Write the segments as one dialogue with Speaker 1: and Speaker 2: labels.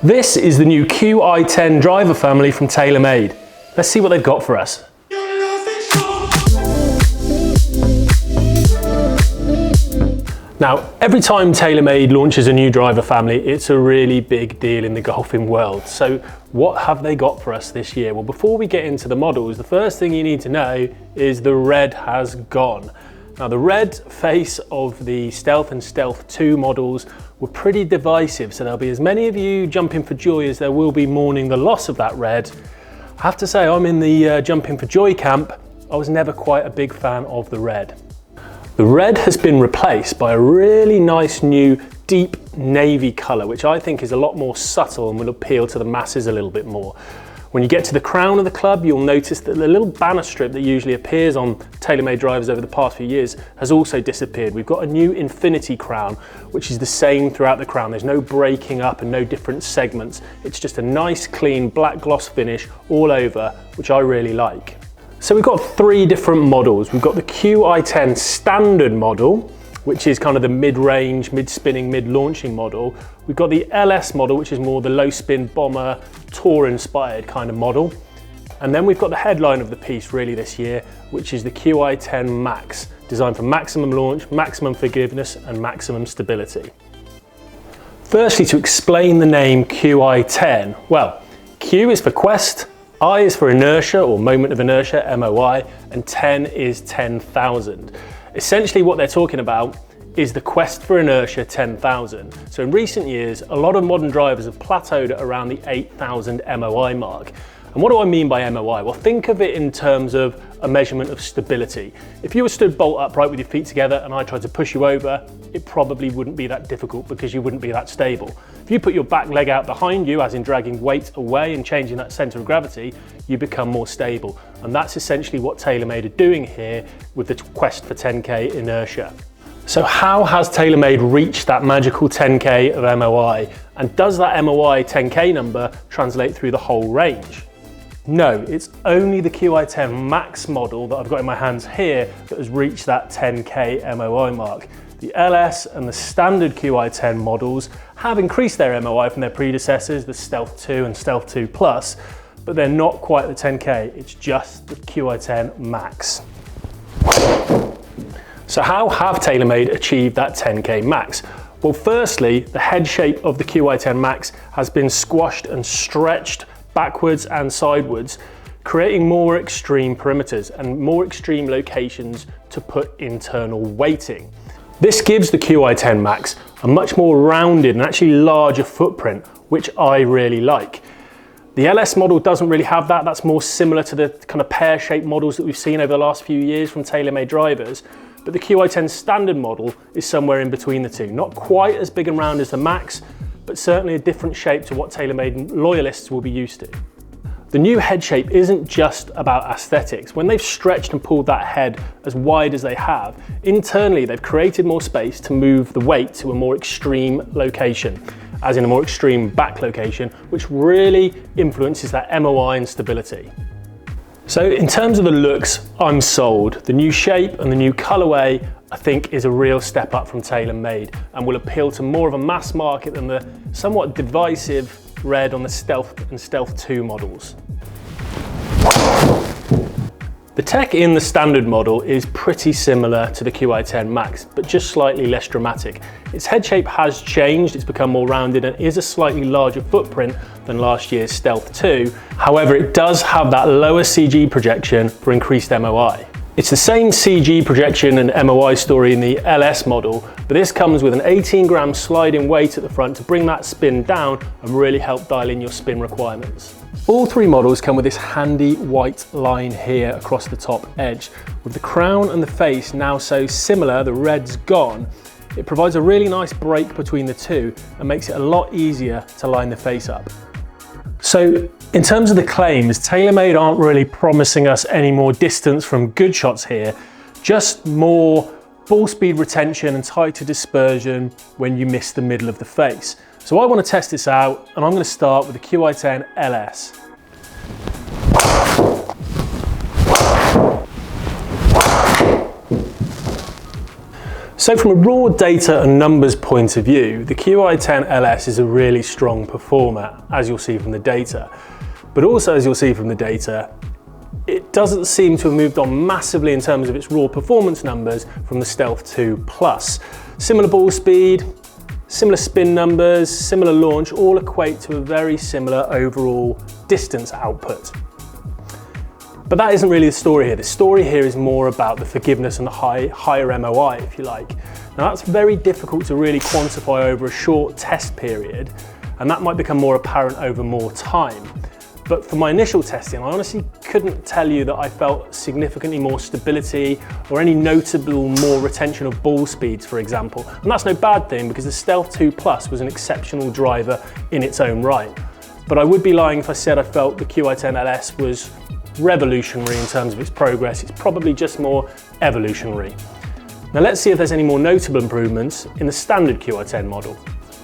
Speaker 1: This is the new Qi10 driver family from TaylorMade. Let's see what they've got for us. Now, every time TaylorMade launches a new driver family, it's a really big deal in the golfing world. So what have they got for us this year? Well, before we get into the models, the first thing you need to know is the red has gone. Now, the red face of the Stealth and Stealth 2 models were pretty divisive, so there'll be as many of you jumping for joy as there will be mourning the loss of that red. I have to say, I'm in the jumping for joy camp. I was never quite a big fan of the red. The red has been replaced by a really nice new deep navy colour, which I think is a lot more subtle and will appeal to the masses a little bit more. When you get to the crown of the club, you'll notice that the little banner strip that usually appears on TaylorMade drivers over the past few years has also disappeared. We've got a new infinity crown, which is the same throughout the crown. There's no breaking up and no different segments. It's just a nice, clean black gloss finish all over, which I really like. So we've got three different models. We've got the Qi10 standard model, which is kind of the mid-range, mid-spinning, mid-launching model. We've got the LS model, which is more the low-spin bomber, tour-inspired kind of model. And then we've got the headline of the piece really this year, which is the Qi10 Max, designed for maximum launch, maximum forgiveness, and maximum stability. Firstly, to explain the name Qi10, well, Q is for quest, I is for inertia or moment of inertia, MOI, and 10 is 10,000. Essentially what they're talking about is the quest for inertia 10,000. So in recent years, a lot of modern drivers have plateaued at around the 8,000 MOI mark. And what do I mean by MOI? Well, think of it in terms of a measurement of stability. If you were stood bolt upright with your feet together and I tried to push you over, it probably wouldn't be that difficult because you wouldn't be that stable. If you put your back leg out behind you, as in dragging weight away and changing that center of gravity, you become more stable. And that's essentially what TaylorMade are doing here with the quest for 10K inertia. So how has TaylorMade reached that magical 10K of MOI? And does that MOI 10K number translate through the whole range? No, it's only the Qi10 Max model that I've got in my hands here that has reached that 10K MOI mark. The LS and the standard Qi10 models have increased their MOI from their predecessors, the Stealth 2 and Stealth 2 Plus, but they're not quite the 10K, it's just the Qi10 Max. So how have TaylorMade achieved that 10K Max? Well, firstly, the head shape of the Qi10 Max has been squashed and stretched backwards and sidewards, creating more extreme perimeters and more extreme locations to put internal weighting. This gives the Qi10 Max a much more rounded and actually larger footprint, which I really like. The LS model doesn't really have that. That's more similar to the kind of pear-shaped models that we've seen over the last few years from TaylorMade drivers. But the Qi10 standard model is somewhere in between the two. Not quite as big and round as the Max, but certainly a different shape to what TaylorMade loyalists will be used to. The new head shape isn't just about aesthetics. When they've stretched and pulled that head as wide as they have, internally they've created more space to move the weight to a more extreme location, as in a more extreme back location, which really influences that MOI and stability. So in terms of the looks, I'm sold. The new shape and the new colorway, I think, is a real step up from TaylorMade and will appeal to more of a mass market than the somewhat divisive red on the Stealth and Stealth 2 models. The tech in the standard model is pretty similar to the Qi10 Max, but just slightly less dramatic. Its head shape has changed, it's become more rounded and is a slightly larger footprint than last year's Stealth 2. However, it does have that lower CG projection for increased MOI. It's the same CG projection and MOI story in the LS model, but this comes with an 18-gram sliding weight at the front to bring that spin down and really help dial in your spin requirements. All three models come with this handy white line here across the top edge. With the crown and the face now so similar, the red's gone, it provides a really nice break between the two and makes it a lot easier to line the face up. So in terms of the claims, TaylorMade aren't really promising us any more distance from good shots here, just more ball speed retention and tighter dispersion when you miss the middle of the face. So I want to test this out and I'm going to start with the Qi10 LS. So from a raw data and numbers point of view, the Qi10 LS is a really strong performer, as you'll see from the data. But also, as you'll see from the data, it doesn't seem to have moved on massively in terms of its raw performance numbers from the Stealth 2 Plus. Similar ball speed, similar spin numbers, similar launch, all equate to a very similar overall distance output. But that isn't really the story here. The story here is more about the forgiveness and the higher MOI, if you like. Now that's very difficult to really quantify over a short test period, and that might become more apparent over more time. But for my initial testing, I honestly couldn't tell you that I felt significantly more stability or any notable more retention of ball speeds, for example. And that's no bad thing because the Stealth 2 Plus was an exceptional driver in its own right. But I would be lying if I said I felt the Qi10 LS was revolutionary in terms of its progress. It's probably just more evolutionary. Now let's see if there's any more notable improvements in the standard Qi10 model.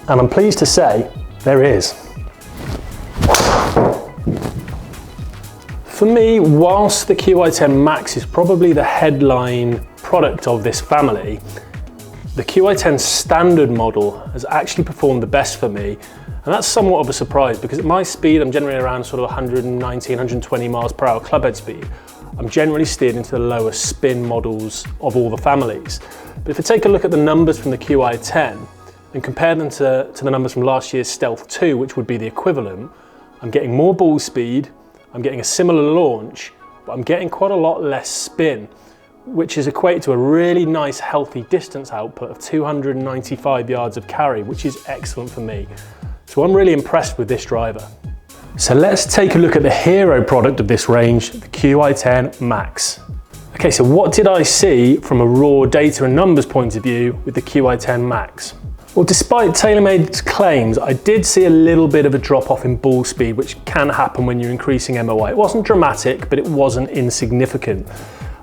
Speaker 1: And I'm pleased to say there is. For me, whilst the Qi10 Max is probably the headline product of this family, the Qi10 standard model has actually performed the best for me. And that's somewhat of a surprise because at my speed, I'm generally around sort of 119, 120 miles per hour clubhead speed. I'm generally steered into the lower spin models of all the families. But if you take a look at the numbers from the Qi10 and compare them to the numbers from last year's Stealth 2, which would be the equivalent, I'm getting more ball speed, I'm getting a similar launch, but I'm getting quite a lot less spin, which is equated to a really nice healthy distance output of 295 yards of carry, which is excellent for me. So I'm really impressed with this driver. So let's take a look at the hero product of this range, the Qi10 Max. Okay, so what did I see from a raw data and numbers point of view with the Qi10 Max? Well, despite TaylorMade's claims, I did see a little bit of a drop off in ball speed, which can happen when you're increasing MOI. It wasn't dramatic, but it wasn't insignificant.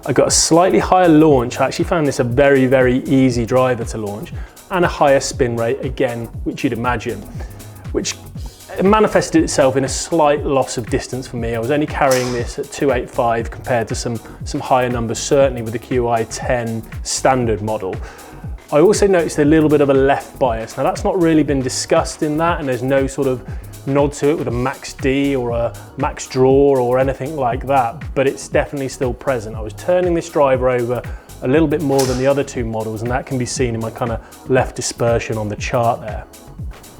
Speaker 1: I got a slightly higher launch. I actually found this a very, very easy driver to launch, and a higher spin rate, again, which you'd imagine, which manifested itself in a slight loss of distance for me. I was only carrying this at 285 compared to some higher numbers, certainly with the Qi10 standard model. I also noticed a little bit of a left bias. Now that's not really been discussed in that, and there's no sort of nod to it with a max D or a max draw or anything like that, but it's definitely still present. I was turning this driver over a little bit more than the other two models, and that can be seen in my kind of left dispersion on the chart there.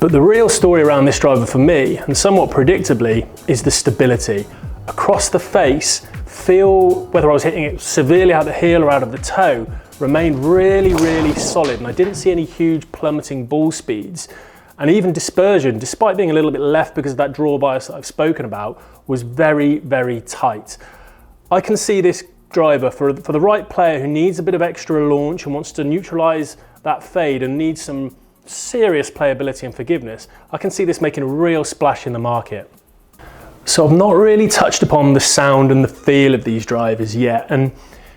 Speaker 1: But the real story around this driver for me, and somewhat predictably, is the stability. Across the face, feel, whether I was hitting it severely out the heel or out of the toe, remained really, really solid, and I didn't see any huge plummeting ball speeds. And even dispersion, despite being a little bit left because of that draw bias that I've spoken about, was very, very tight. I can see this driver for the right player who needs a bit of extra launch and wants to neutralize that fade and needs some serious playability and forgiveness. I can see this making a real splash in the market. So I've not really touched upon the sound and the feel of these drivers yet, and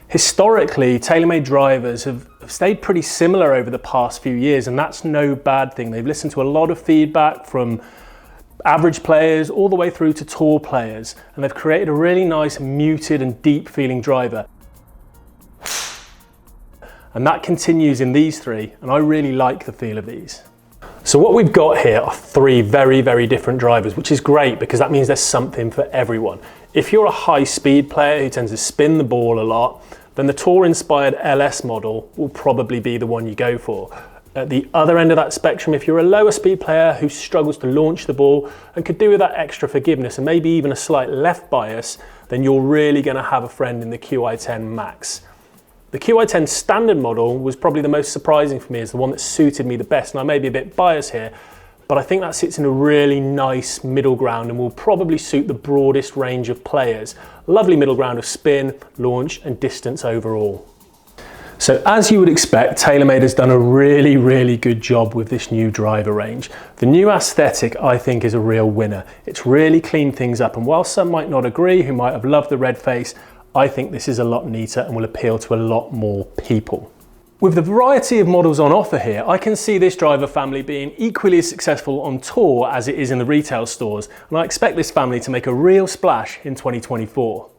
Speaker 1: historically TaylorMade drivers have stayed pretty similar over the past few years, and that's no bad thing. They've listened to a lot of feedback from average players all the way through to tour players, and they've created a really nice muted and deep feeling driver. And that continues in these three, and I really like the feel of these. So what we've got here are three very, very different drivers, which is great because that means there's something for everyone. If you're a high speed player who tends to spin the ball a lot, then the tour-inspired LS model will probably be the one you go for. At the other end of that spectrum, if you're a lower speed player who struggles to launch the ball and could do with that extra forgiveness and maybe even a slight left bias, then you're really going to have a friend in the Qi10 Max. The Qi10 standard model was probably the most surprising for me as the one that suited me the best, and I may be a bit biased here, but I think that sits in a really nice middle ground and will probably suit the broadest range of players. Lovely middle ground of spin, launch and distance overall. So as you would expect, TaylorMade has done a really, really good job with this new driver range. The new aesthetic, I think, is a real winner. It's really cleaned things up, and while some might not agree, who might have loved the red face, I think this is a lot neater and will appeal to a lot more people. With the variety of models on offer here, I can see this driver family being equally as successful on tour as it is in the retail stores, and I expect this family to make a real splash in 2024.